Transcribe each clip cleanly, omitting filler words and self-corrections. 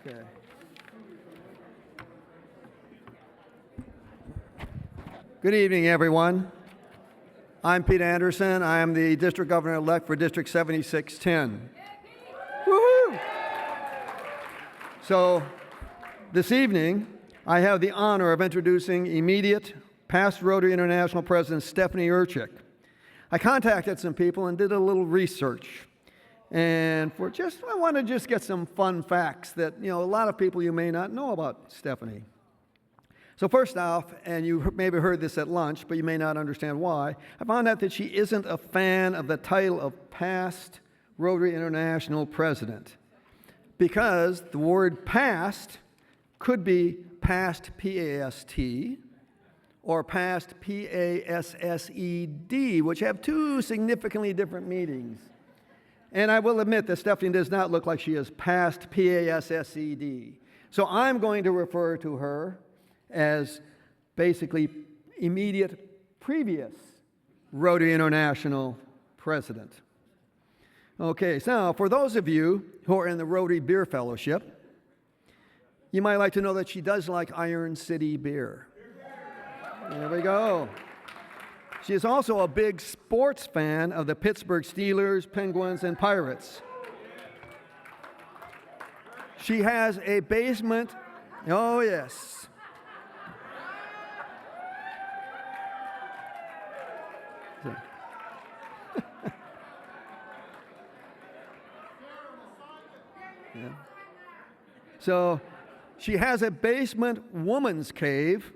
Okay. Good evening, everyone. I'm Pete Anderson. I am the District Governor-elect for District 7610. Woohoo! So, this evening, I have the honor of introducing immediate past Rotary International President Stephanie Urchick. I contacted some people and did a little research. And I want to just get some fun facts that, a lot of people you may not know about Stephanie. So first off, and you maybe heard this at lunch, but you may not understand why, I found out that she isn't a fan of the title of past Rotary International President, because the word past could be past P-A-S-T or past P-A-S-S-E-D, which have two significantly different meanings. And I will admit that Stephanie does not look like she is past P-A-S-S-E-D. So I'm going to refer to her as basically immediate previous Rotary International President. Okay, so for those of you who are in the Rotary Beer Fellowship, you might like to know that she does like Iron City beer. There we go. She is also a big sports fan of the Pittsburgh Steelers, Penguins, and Pirates. She has a basement, oh yes. Yeah. So she has a basement woman's cave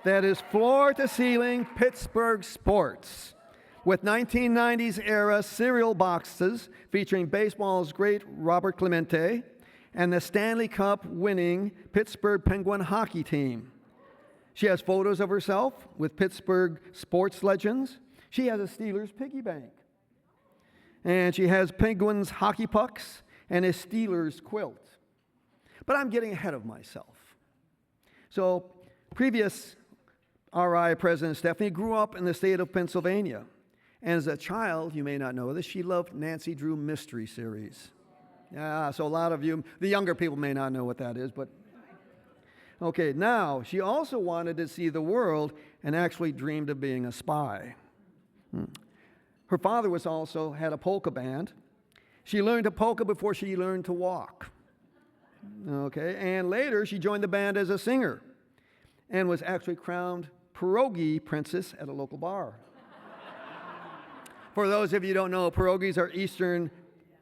that is floor-to-ceiling Pittsburgh sports, with 1990s era cereal boxes featuring baseball's great Robert Clemente and the Stanley Cup winning Pittsburgh Penguin hockey team. She has photos of herself with Pittsburgh sports legends. She has a Steelers piggy bank. And she has Penguins hockey pucks and a Steelers quilt. But I'm getting ahead of myself. So, previous RI President Stephanie grew up in the state of Pennsylvania. And as a child, you may not know this, she loved Nancy Drew mystery series. Yeah, so a lot of you, the younger people may not know what that is, but okay, now she also wanted to see the world and actually dreamed of being a spy. Her father had a polka band. She learned to polka before she learned to walk. Okay, and later she joined the band as a singer and was actually crowned pierogi princess at a local bar. For those of you who don't know, pierogies are Eastern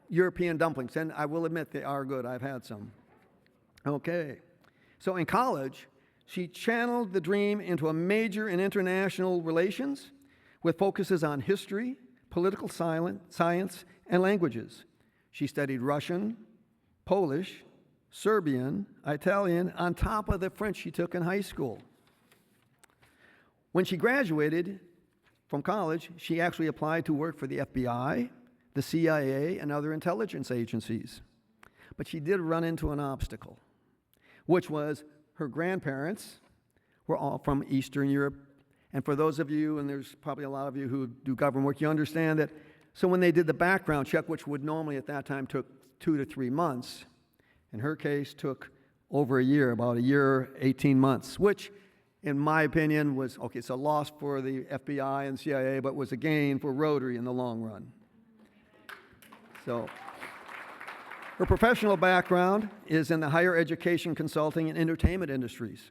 European dumplings, and I will admit they are good. I've had some. Okay, so in college, she channeled the dream into a major in international relations with focuses on history, political science, and languages. She studied Russian, Polish, Serbian, Italian, on top of the French she took in high school. When she graduated from college, she actually applied to work for the FBI, the CIA, and other intelligence agencies. But she did run into an obstacle, which was her grandparents were all from Eastern Europe. And for those of you, and there's probably a lot of you who do government work, you understand that. So when they did the background check, which would normally at that time took 2 to 3 months, in her case took over a year, about a year, 18 months, which in my opinion was, okay, it's a loss for the FBI and CIA, but was a gain for Rotary in the long run. So her professional background is in the higher education, consulting, and entertainment industries,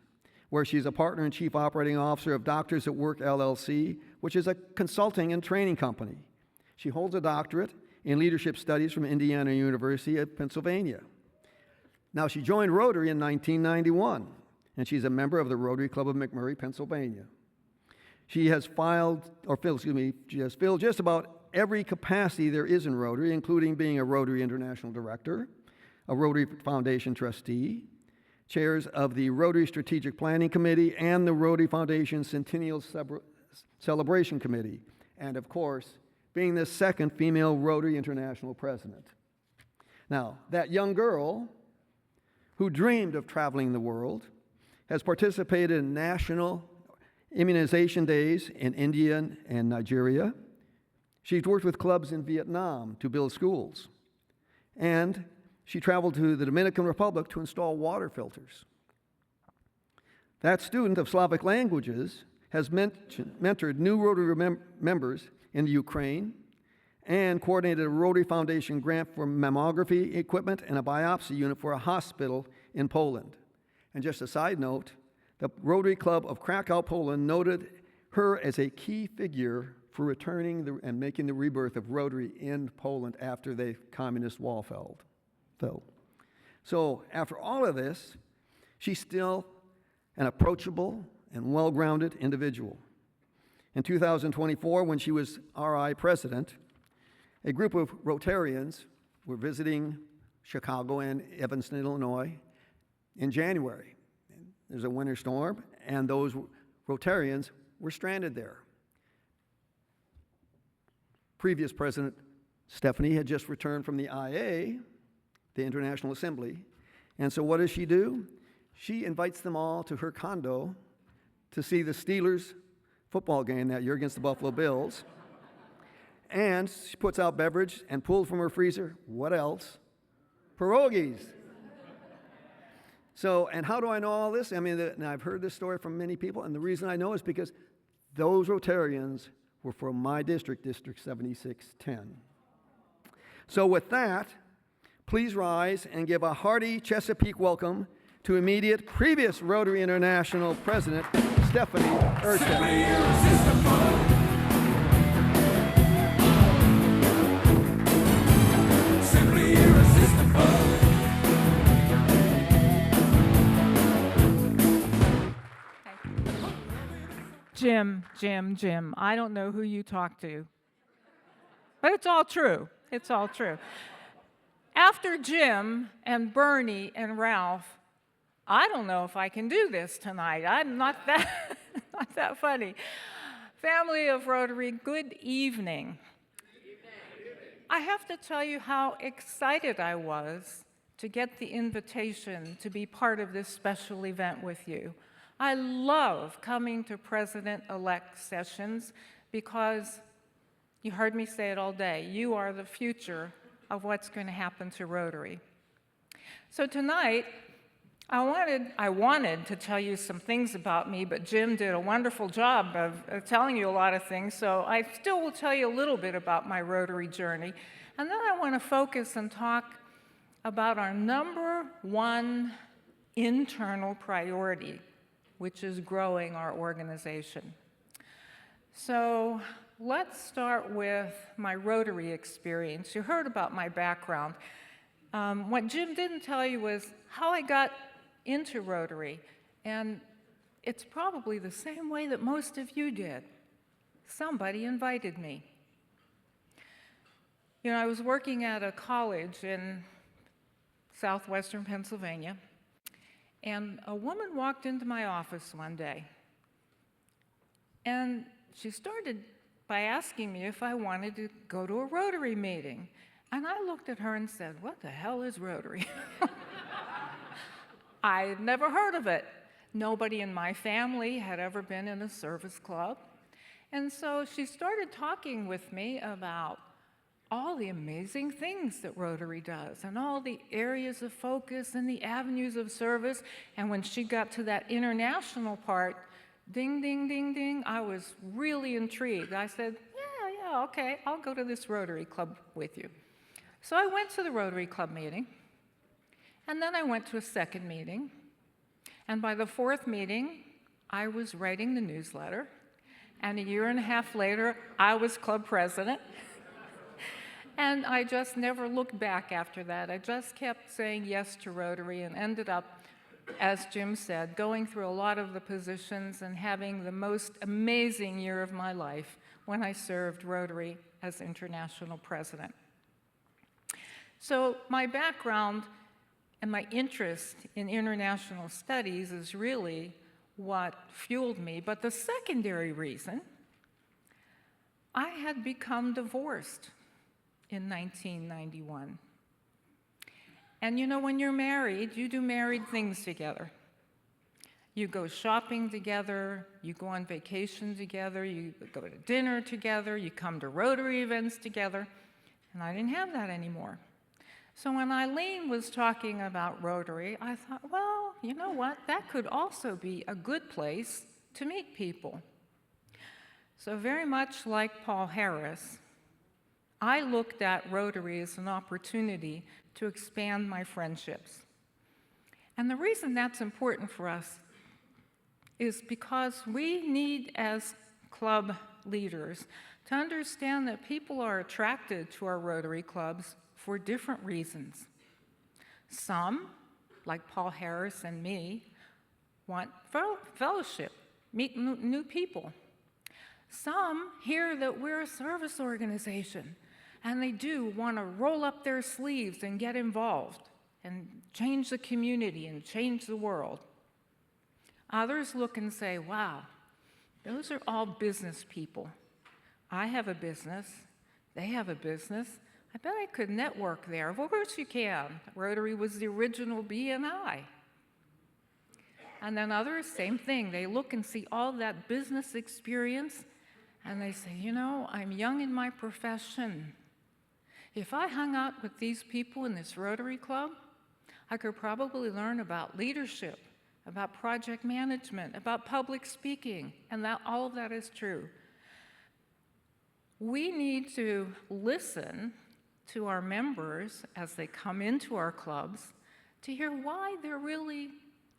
where she's a partner and chief operating officer of Doctors at Work, LLC, which is a consulting and training company. She holds a doctorate in leadership studies from Indiana University of Pennsylvania. Now, she joined Rotary in 1991, and she's a member of the Rotary Club of McMurray, Pennsylvania. She has filled just about every capacity there is in Rotary, including being a Rotary International Director, a Rotary Foundation Trustee, chairs of the Rotary Strategic Planning Committee and the Rotary Foundation Centennial Celebration Committee, and of course, being the second female Rotary International President. Now, that young girl who dreamed of traveling the world has participated in national immunization days in India and Nigeria. She's worked with clubs in Vietnam to build schools. And she traveled to the Dominican Republic to install water filters. That student of Slavic languages has mentored new Rotary members in the Ukraine and coordinated a Rotary Foundation grant for mammography equipment and a biopsy unit for a hospital in Poland. And just a side note, the Rotary Club of Krakow, Poland noted her as a key figure for returning and making the rebirth of Rotary in Poland after the communist wall fell. So after all of this, she's still an approachable and well-grounded individual. In 2024, when she was RI president, a group of Rotarians were visiting Chicago and Evanston, Illinois in January. There's a winter storm, and those Rotarians were stranded there. Previous President Stephanie had just returned from the IA, the International Assembly, and so what does she do? She invites them all to her condo to see the Steelers football game that year against the Buffalo Bills. And she puts out beverage and pulled from her freezer, what else? Pierogies. So, and how do I know all this? I mean, and I've heard this story from many people, and the reason I know is because those Rotarians were from my district, District 7610. So with that, please rise and give a hearty Chesapeake welcome to immediate previous Rotary International President, Stephanie Urchick. Jim, I don't know who you talk to, but it's all true. It's all true. After Jim and Bernie and Ralph, I don't know if I can do this tonight. I'm not that, not that funny. Family of Rotary, good evening. I have to tell you how excited I was to get the invitation to be part of this special event with you. I love coming to President-elect sessions because, you heard me say it all day, you are the future of what's going to happen to Rotary. So tonight, I wanted to tell you some things about me, but Jim did a wonderful job of telling you a lot of things, so I still will tell you a little bit about my Rotary journey. And then I want to focus and talk about our number one internal priority, which is growing our organization. So let's start with my Rotary experience. You heard about my background. What Jim didn't tell you was how I got into Rotary, and it's probably the same way that most of you did. Somebody invited me. You know, I was working at a college in southwestern Pennsylvania, and a woman walked into my office one day, and she started by asking me if I wanted to go to a Rotary meeting. And I looked at her and said, what the hell is Rotary? I had never heard of it. Nobody in my family had ever been in a service club. And so she started talking with me about all the amazing things that Rotary does and all the areas of focus and the avenues of service. And when she got to that international part, ding, ding, ding, ding, I was really intrigued. I said, yeah, okay, I'll go to this Rotary Club with you. So I went to the Rotary Club meeting, and then I went to a second meeting, and by the fourth meeting, I was writing the newsletter, and a year and a half later, I was club president. And I just never looked back after that. I just kept saying yes to Rotary and ended up, as Jim said, going through a lot of the positions and having the most amazing year of my life when I served Rotary as international president. So my background and my interest in international studies is really what fueled me. But the secondary reason, I had become divorced in 1991. And you know, when you're married, you do married things together. You go shopping together, you go on vacation together, you go to dinner together, you come to Rotary events together, and I didn't have that anymore. So when Eileen was talking about Rotary, I thought, well, you know what? That could also be a good place to meet people. So very much like Paul Harris, I looked at Rotary as an opportunity to expand my friendships. And the reason that's important for us is because we need, as club leaders, to understand that people are attracted to our Rotary clubs for different reasons. Some, like Paul Harris and me, want fellowship, meet new people. Some hear that we're a service organization, and they do want to roll up their sleeves and get involved and change the community and change the world. Others look and say, wow, those are all business people. I have a business, they have a business. I bet I could network there. Of course you can. Rotary was the original BNI. And then others, same thing. They look and see all that business experience, and they say, you know, I'm young in my profession. If I hung out with these people in this Rotary Club, I could probably learn about leadership, about project management, about public speaking, and that all of that is true. We need to listen to our members as they come into our clubs to hear why they're really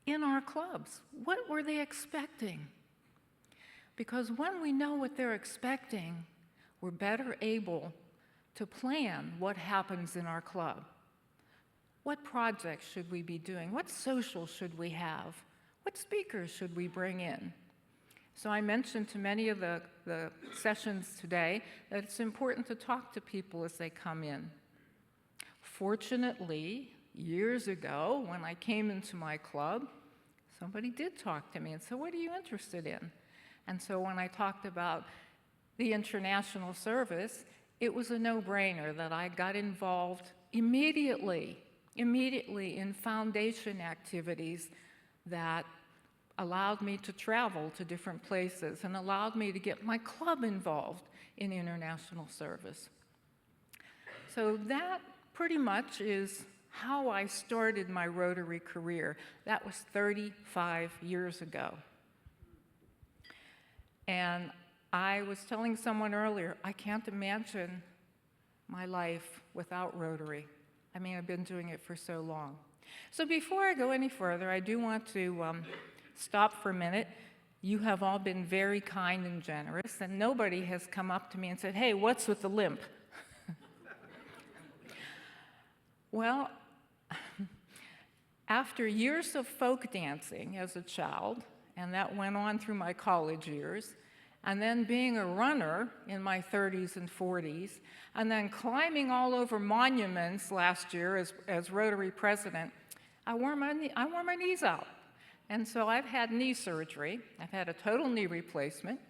in our clubs. What were they expecting? Because when we know what they're expecting, we're better able to plan what happens in our club. What projects should we be doing? What social should we have? What speakers should we bring in? So I mentioned to many of the sessions today that it's important to talk to people as they come in. Fortunately, years ago, when I came into my club, somebody did talk to me and said, what are you interested in? And so when I talked about the international service, it was a no-brainer that I got involved immediately in foundation activities that allowed me to travel to different places and allowed me to get my club involved in international service. So that pretty much is how I started my Rotary career. That was 35 years ago. And I was telling someone earlier, I can't imagine my life without Rotary. I mean, I've been doing it for so long. So before I go any further, I do want to stop for a minute. You have all been very kind and generous, and nobody has come up to me and said, hey, what's with the limp? Well, after years of folk dancing as a child, and that went on through my college years, and then being a runner in my 30s and 40s, and then climbing all over monuments last year as Rotary President, I wore my knees out. And so I've had knee surgery. I've had a total knee replacement,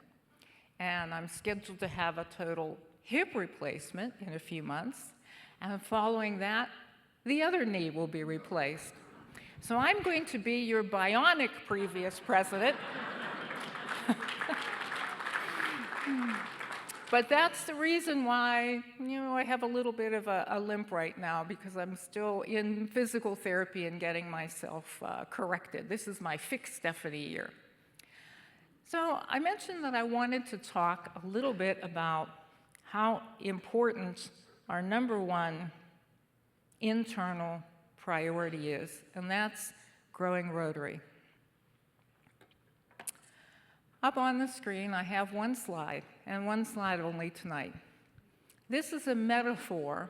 and I'm scheduled to have a total hip replacement in a few months. And following that, the other knee will be replaced. So I'm going to be your bionic previous president. But that's the reason why, I have a little bit of a limp right now, because I'm still in physical therapy and getting myself corrected. This is my fixed Stephanie year. So I mentioned that I wanted to talk a little bit about how important our number one internal priority is, and that's growing Rotary. Up on the screen, I have one slide, and one slide only tonight. This is a metaphor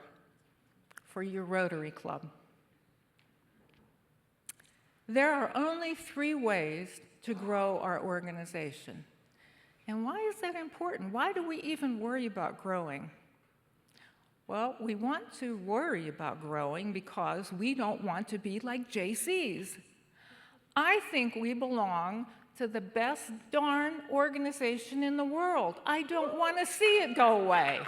for your Rotary Club. There are only 3 ways to grow our organization. And why is that important? Why do we even worry about growing? Well, we want to worry about growing because we don't want to be like JC's. I think we belong to the best darn organization in the world. I don't want to see it go away.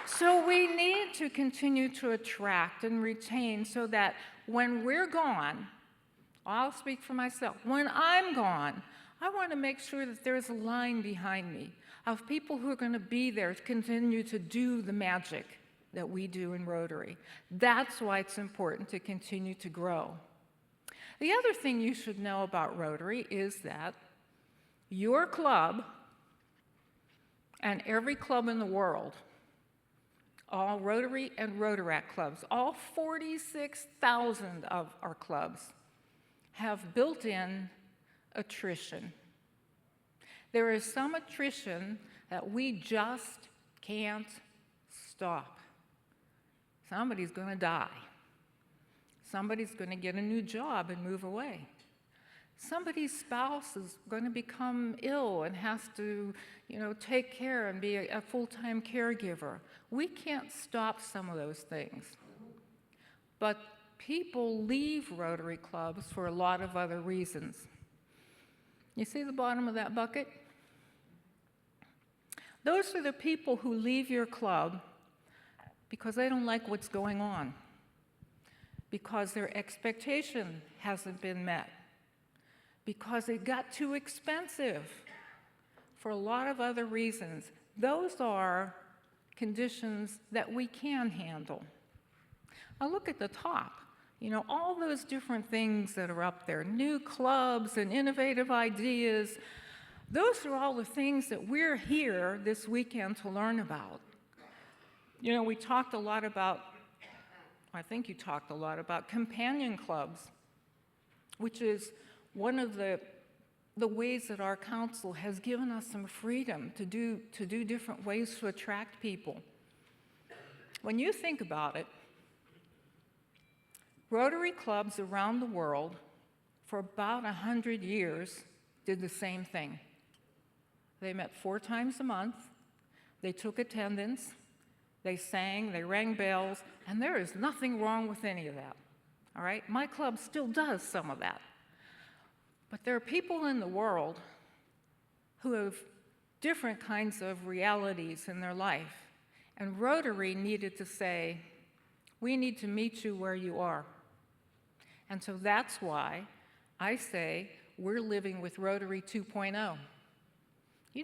So we need to continue to attract and retain so that when we're gone, I'll speak for myself, when I'm gone, I want to make sure that there's a line behind me. of people who are going to be there to continue to do the magic that we do in Rotary. That's why it's important to continue to grow. The other thing you should know about Rotary is that your club and every club in the world, all Rotary and Rotaract clubs, all 46,000 of our clubs, have built-in attrition. There is some attrition that we just can't stop. Somebody's going to die. Somebody's going to get a new job and move away. Somebody's spouse is going to become ill and has to, take care and be a full-time caregiver. We can't stop some of those things. But people leave Rotary clubs for a lot of other reasons. You see the bottom of that bucket? Those are the people who leave your club because they don't like what's going on, because their expectation hasn't been met, because it got too expensive, for a lot of other reasons. Those are conditions that we can handle. Now look at the top. All those different things that are up there, new clubs and innovative ideas, those are all the things that we're here this weekend to learn about. We talked a lot about, I think you talked a lot about companion clubs, which is one of the ways that our council has given us some freedom to do different ways to attract people. When you think about it, Rotary clubs around the world for about 100 years did the same thing. They met 4 times a month, they took attendance, they sang, they rang bells, and there is nothing wrong with any of that, all right? My club still does some of that. But there are people in the world who have different kinds of realities in their life, and Rotary needed to say, we need to meet you where you are. And so that's why I say we're living with Rotary 2.0.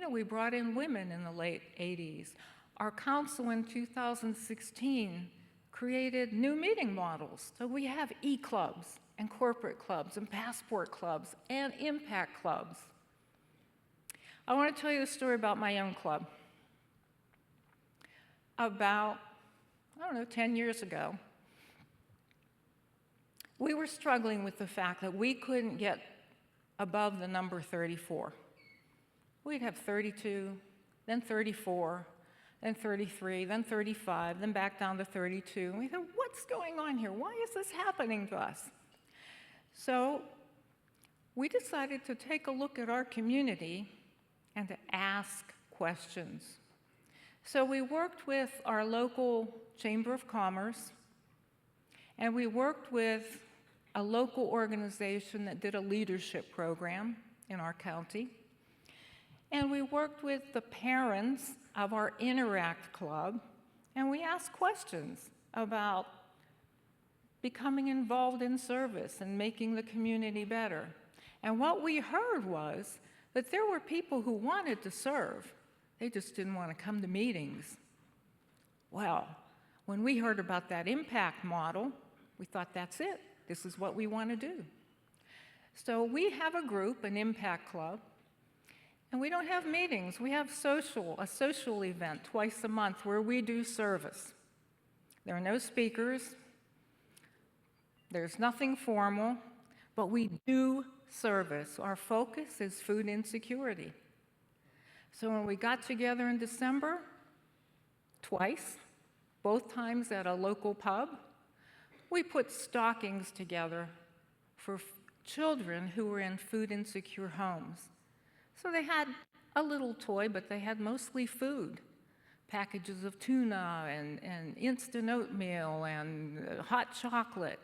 We brought in women in the late 80s. Our council in 2016 created new meeting models. So we have e-clubs and corporate clubs and passport clubs and impact clubs. I want to tell you a story about my own club. About, 10 years ago, we were struggling with the fact that we couldn't get above the number 34. We'd have 32, then 34, then 33, then 35, then back down to 32. And we thought, what's going on here? Why is this happening to us? So we decided to take a look at our community and to ask questions. So we worked with our local Chamber of Commerce, and we worked with a local organization that did a leadership program in our county. And we worked with the parents of our Interact Club, and we asked questions about becoming involved in service and making the community better. And what we heard was that there were people who wanted to serve. They just didn't want to come to meetings. Well, when we heard about that impact model, we thought, that's it. This is what we want to do. So we have a group, an impact club, and we don't have meetings. We have a social event twice a month where we do service. There are no speakers. There's nothing formal, but we do service. Our focus is food insecurity. So when we got together in December, twice, both times at a local pub, we put stockings together for children who were in food insecure homes. So they had a little toy, but they had mostly food. Packages of tuna and instant oatmeal and hot chocolate.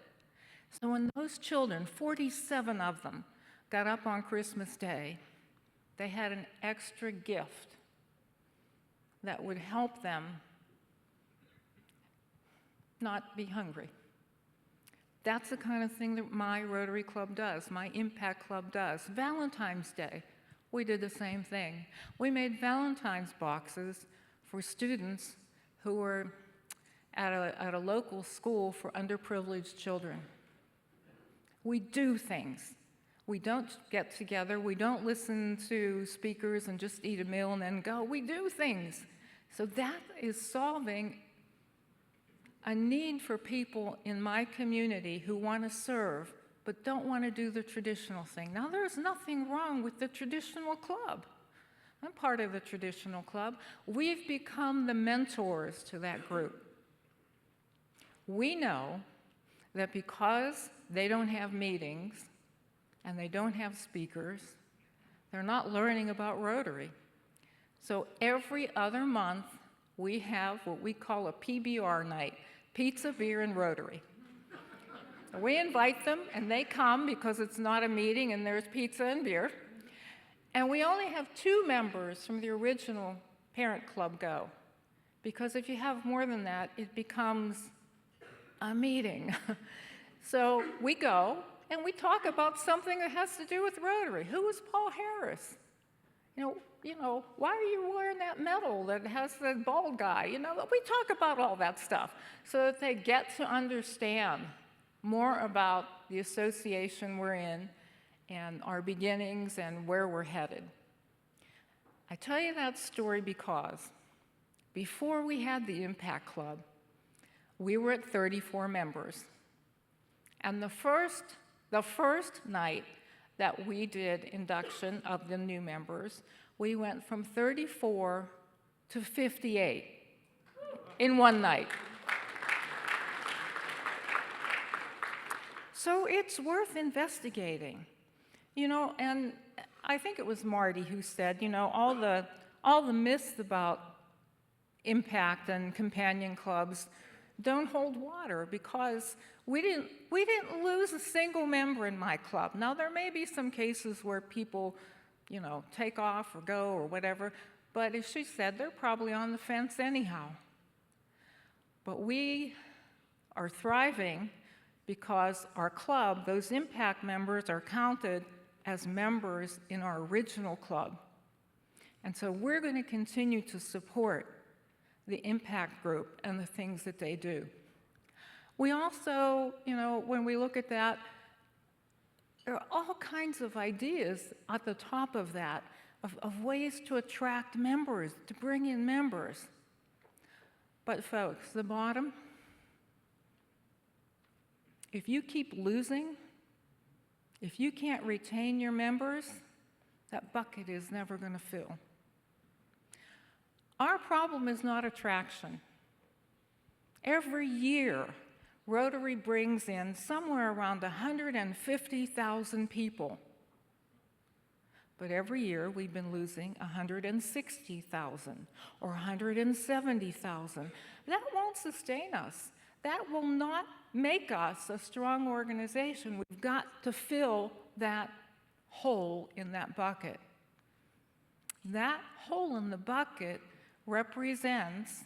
So when those children, 47 of them, got up on Christmas Day, they had an extra gift that would help them not be hungry. That's the kind of thing that my Rotary Club does, my Impact Club does. Valentine's Day, we did the same thing. We made Valentine's boxes for students who were at a local school for underprivileged children. We do things. We don't get together. We don't listen to speakers and just eat a meal and then go. We do things. So that is solving a need for people in my community who want to serve but don't want to do the traditional thing. Now, there's nothing wrong with the traditional club. I'm part of the traditional club. We've become the mentors to that group. We know that because they don't have meetings and they don't have speakers, they're not learning about Rotary. So every other month, we have what we call a PBR night, pizza, beer, and Rotary. We invite them, and they come because it's not a meeting and there's pizza and beer. And we only have 2 members from the original parent club go, because if you have more than that, it becomes a meeting. So we go, and we talk about something that has to do with Rotary. Who is Paul Harris? You know, why are you wearing that medal that has the bald guy? You know, we talk about all that stuff so that they get to understand more about the association we're in and our beginnings and where we're headed. I tell you that story because before we had the Impact Club, we were at 34 members. And the first night that we did induction of the new members, we went from 34 to 58 in one night. So it's worth investigating, you know, and I think it was Marty who said, you know, all the myths about Impact and companion clubs don't hold water because we didn't lose a single member in my club. Now, there may be some cases where people, you know, take off or go or whatever, but as she said, they're probably on the fence anyhow. But we are thriving because our club, those Impact members, are counted as members in our original club. And so we're going to continue to support the Impact group and the things that they do. We also, you know, when we look at that, there are all kinds of ideas at the top of that, of ways to attract members, to bring in members. But folks, the bottom, if you keep losing, if you can't retain your members, that bucket is never going to fill. Our problem is not attraction. Every year, Rotary brings in somewhere around 150,000 people. But every year, we've been losing 160,000 or 170,000. That won't sustain us. That will not make us a strong organization. We've got to fill that hole in that bucket. That hole in the bucket represents,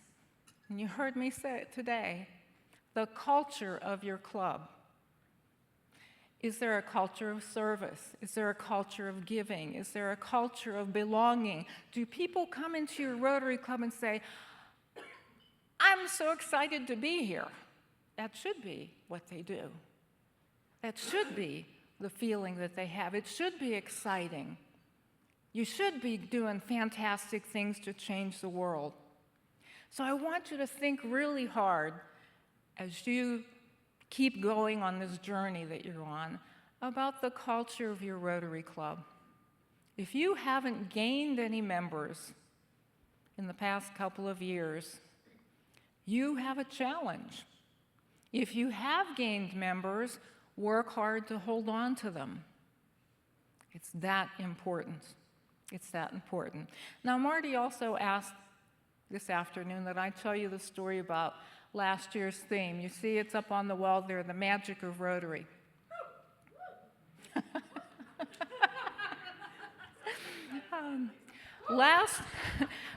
and you heard me say it today, the culture of your club. Is there a culture of service? Is there a culture of giving? Is there a culture of belonging? Do people come into your Rotary Club and say, I'm so excited to be here? That should be what they do. That should be the feeling that they have. It should be exciting. You should be doing fantastic things to change the world. So I want you to think really hard as you keep going on this journey that you're on about the culture of your Rotary Club. If you haven't gained any members in the past couple of years, you have a challenge. If you have gained members, work hard to hold on to them. It's that important. It's that important. Now, Marty also asked this afternoon that I tell you the story about last year's theme. You see it's up on the wall there, the magic of Rotary.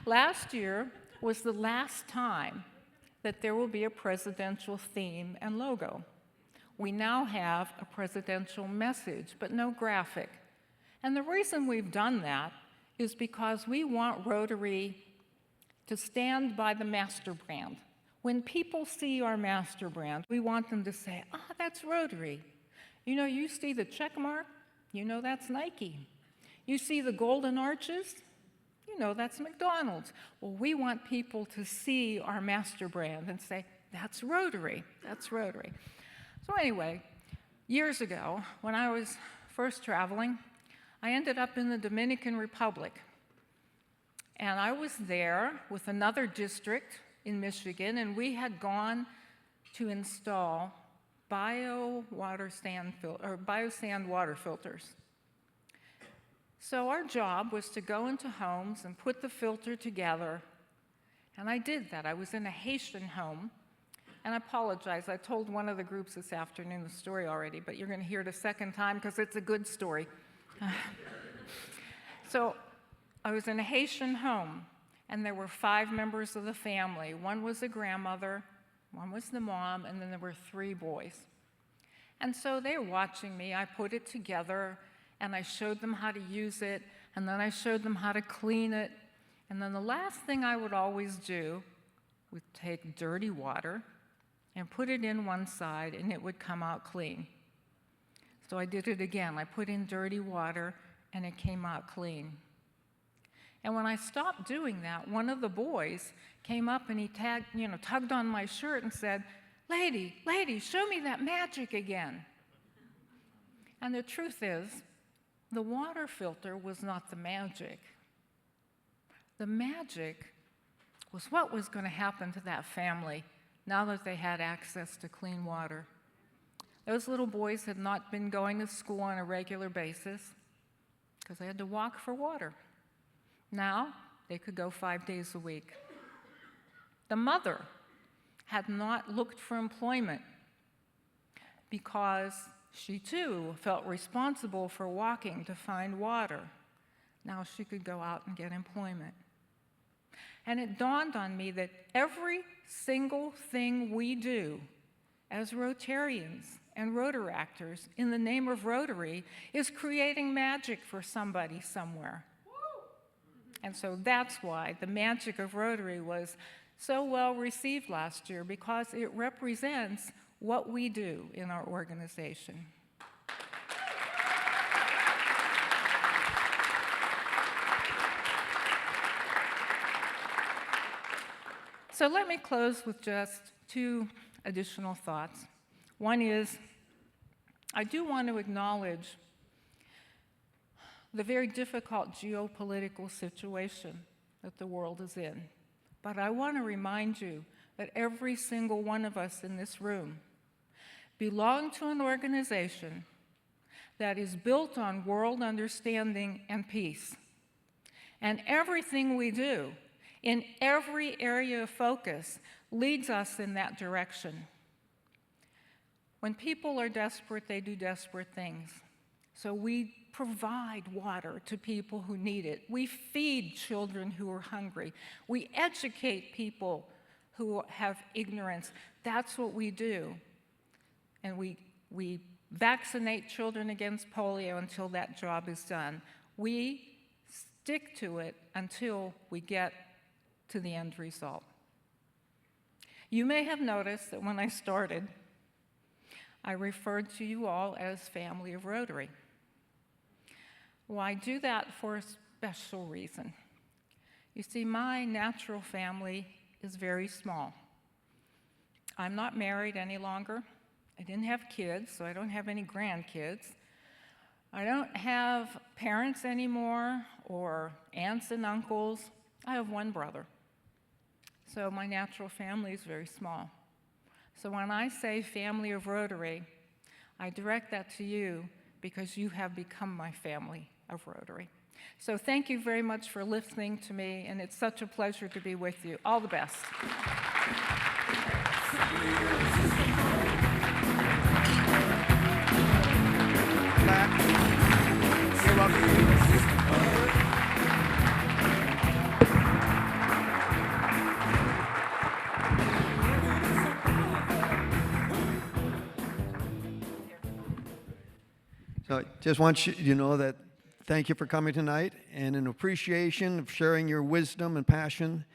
Last year was the last time that there will be a presidential theme and logo. We now have a presidential message, but no graphic. And the reason we've done that is because we want Rotary to stand by the master brand. When people see our master brand, we want them to say, "Ah, that's Rotary." You know, you see the check mark, you know that's Nike. You see the golden arches, you know that's McDonald's. Well, we want people to see our master brand and say, "That's Rotary, that's Rotary." So anyway, years ago, when I was first traveling, I ended up in the Dominican Republic. And I was there with another district in Michigan, and we had gone to install biosand water filters. So our job was to go into homes and put the filter together, and I did that. I was in a Haitian home, and I apologize. I told one of the groups this afternoon the story already, but you're going to hear it a second time because it's a good story. So I was in a Haitian home, and there were 5 members of the family. One was a grandmother, one was the mom, and then there were 3 boys. And so they were watching me. I put it together, and I showed them how to use it, and then I showed them how to clean it. And then the last thing I would always do was take dirty water and put it in one side, and it would come out clean. So I did it again. I put in dirty water, and it came out clean. And when I stopped doing that, one of the boys came up and he tugged on my shirt and said, lady, show me that magic again." And the truth is, the water filter was not the magic. The magic was what was going to happen to that family now that they had access to clean water. Those little boys had not been going to school on a regular basis because they had to walk for water. Now, they could go 5 days a week. The mother had not looked for employment because she too felt responsible for walking to find water. Now she could go out and get employment. And it dawned on me that every single thing we do as Rotarians and Rotaractors in the name of Rotary is creating magic for somebody somewhere. And so that's why the magic of Rotary was so well received last year, because it represents what we do in our organization. So let me close with just 2 additional thoughts. One is, I do want to acknowledge the very difficult geopolitical situation that the world is in. But I want to remind you that every single one of us in this room belong to an organization that is built on world understanding and peace. And everything we do in every area of focus leads us in that direction. When people are desperate, they do desperate things. So we provide water to people who need it. We feed children who are hungry. We educate people who have ignorance. That's what we do. And we vaccinate children against polio until that job is done. We stick to it until we get to the end result. You may have noticed that when I started, I referred to you all as Family of Rotary. Well, I do that for a special reason. You see, my natural family is very small. I'm not married any longer. I didn't have kids, so I don't have any grandkids. I don't have parents anymore or aunts and uncles. I have one brother. So my natural family is very small. So when I say Family of Rotary, I direct that to you because you have become my family of Rotary. So thank you very much for listening to me, and it's such a pleasure to be with you. All the best. You're welcome. So just want you to know that thank you for coming tonight, and in appreciation of sharing your wisdom and passion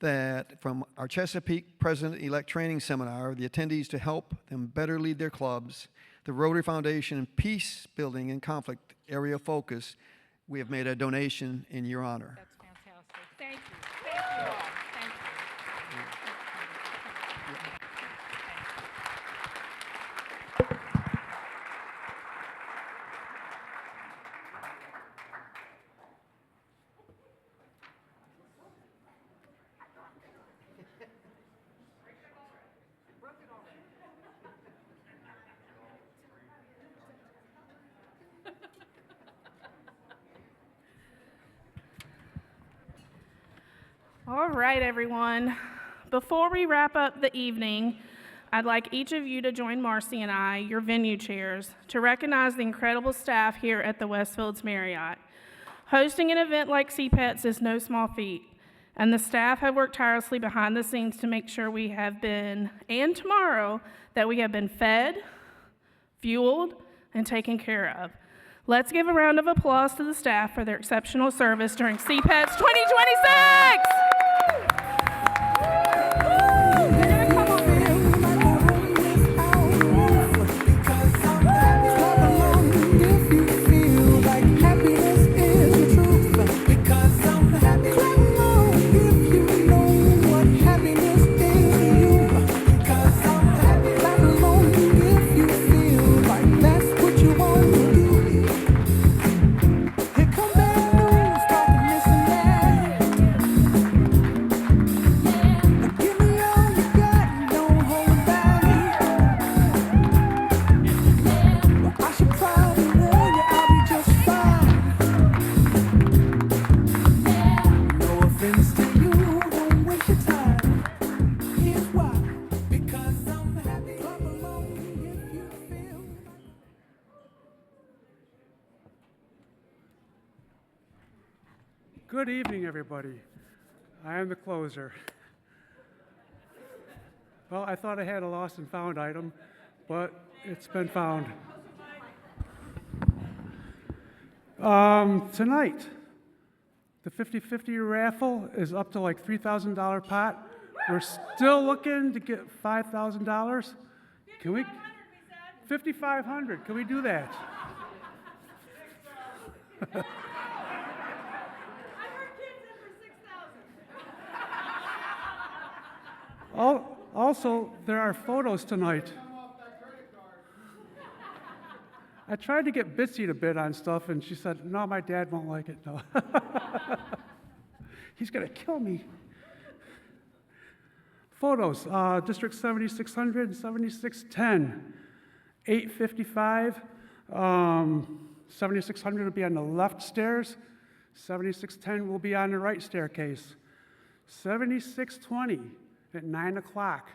that from our Chesapeake President-elect Training Seminar, the attendees to help them better lead their clubs, the Rotary Foundation and Peace Building and Conflict Area Focus, we have made a donation in your honor. That's fantastic. Thank you. Thank you all. Thank All right, everyone. Before we wrap up the evening, I'd like each of you to join Marcy and I, your venue chairs, to recognize the incredible staff here at the Westfields Marriott. Hosting an event like CPETS is no small feat, and the staff have worked tirelessly behind the scenes to make sure we have been, and tomorrow, that we have been fed, fueled, and taken care of. Let's give a round of applause to the staff for their exceptional service during CPETS 2026! Good evening, everybody. I am the closer. Well, I thought I had a lost and found item, but it's been found. Tonight, the 50-50 raffle is up to like $3,000 pot. We're still looking to get $5,000. Can we? $5,500. Can we do that? Also, there are photos tonight. I tried to get Bitsy to bid on stuff, and she said, no, my dad won't like it, no. He's going to kill me. Photos, District 7600, 7610, 855. 7600 will be on the left stairs. 7610 will be on the right staircase. 7620 at 9 o'clock.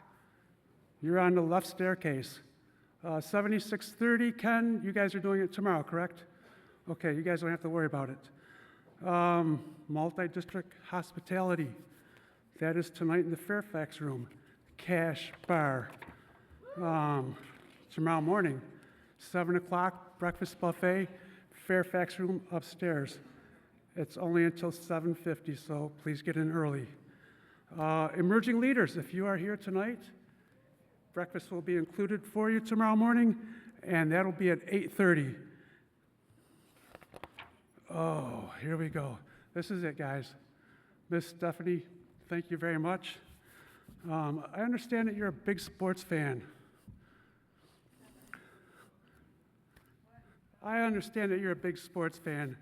You're on the left staircase. 7630, Ken, you guys are doing it tomorrow, correct? Okay, you guys don't have to worry about it. Multi-district hospitality. That is tonight in the Fairfax room. Cash bar. Tomorrow morning, 7 o'clock, breakfast buffet, Fairfax room upstairs. It's only until 7:50, so please get in early. Emerging leaders, if you are here tonight, breakfast will be included for you tomorrow morning, and that'll be at 8:30. Oh, here we go. This is it, guys. Miss Stephanie, thank you very much. I understand that you're a big sports fan. I understand that you're a big sports fan.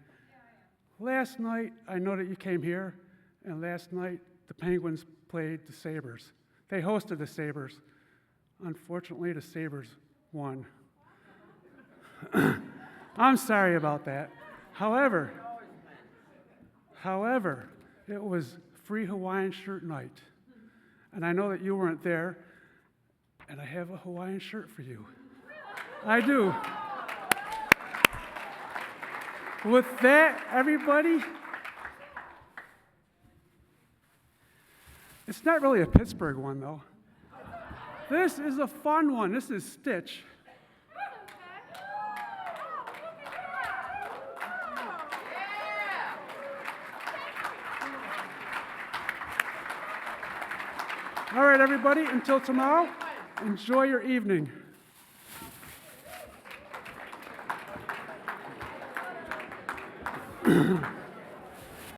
Last night, I know that you came here, and last night, the Penguins played the Sabres. They hosted the Sabres. Unfortunately, the Sabres won. I'm sorry about that. However, it was free Hawaiian shirt night. And I know that you weren't there, and I have a Hawaiian shirt for you. I do. With that, everybody, it's not really a Pittsburgh one, though. This is a fun one. This is Stitch. everybody. Until tomorrow, enjoy your evening.